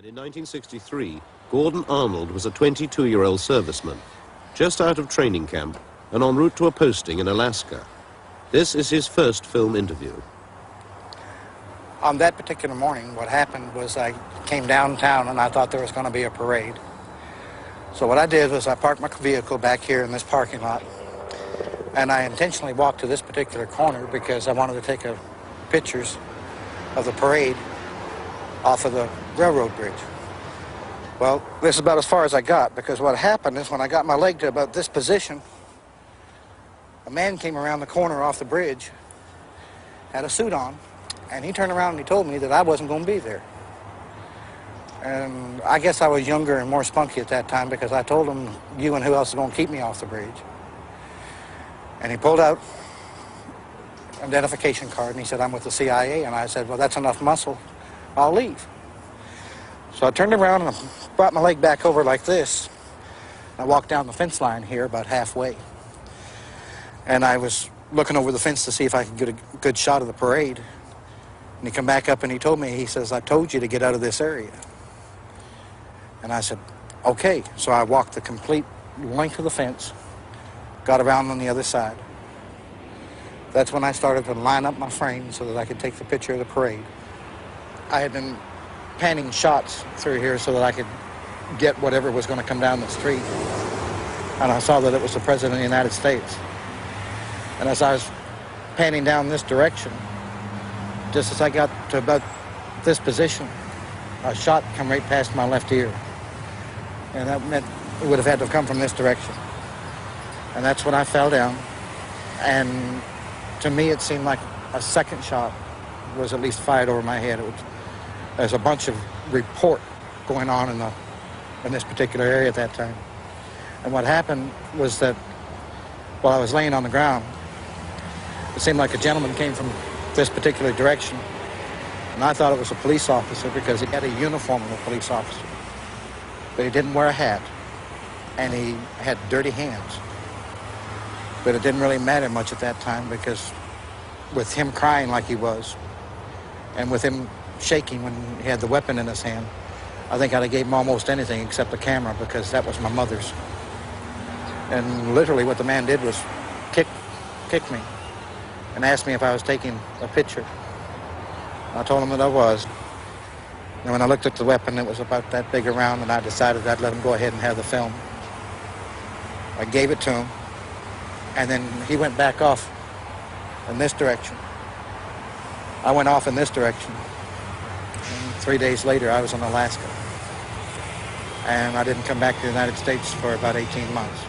And in 1963, Gordon Arnold was a 22-year-old serviceman, just out of training camp and en route to a posting in Alaska. This is his first film interview. On that particular morning, what happened was I came downtown and I thought there was going to be a parade. So what I did was I parked my vehicle back here in this parking lot, and I intentionally walked to this particular corner because I wanted to take pictures of the parade off of the railroad bridge. Well, this is about as far as I got, because what happened is when I got my leg to about this position, a man came around the corner off the bridge, had a suit on, and he turned around and he told me that I wasn't going to be there. And I guess I was younger and more spunky at that time, because I told him, you and who else is going to keep me off the bridge? And he pulled out an identification card and he said, I'm with the CIA. And I said, well, that's enough muscle. I'll leave. So I turned around and I brought my leg back over like this. I walked down the fence line here about halfway. And I was looking over the fence to see if I could get a good shot of the parade. And he come back up and he told me, he says, I told you to get out of this area. And I said, okay. So I walked the complete length of the fence, got around on the other side. That's when I started to line up my frame so that I could take the picture of the parade. I had been panning shots through here so that I could get whatever was going to come down the street. And I saw that it was the President of the United States. And as I was panning down this direction, just as I got to about this position, a shot come right past my left ear. And that meant it would have had to come from this direction. And that's when I fell down. And to me, it seemed like a second shot was at least fired over my head. There's a bunch of report going on in this particular area at that time. And what happened was that while I was laying on the ground, it seemed like a gentleman came from this particular direction. And I thought it was a police officer because he had a uniform of a police officer. But he didn't wear a hat, and he had dirty hands. But it didn't really matter much at that time, because with him crying like he was, and with him shaking when he had the weapon in his hand, I think I'd have gave him almost anything except the camera, because that was my mother's. And literally what the man did was kick me and asked me if I was taking a picture. I told him that I was. And when I looked at the weapon, it was about that big around, and I decided I'd let him go ahead and have the film. I gave it to him, and then he went back off in this direction. I went off in this direction. And 3 days later, I was in Alaska. And I didn't come back to the United States for about 18 months.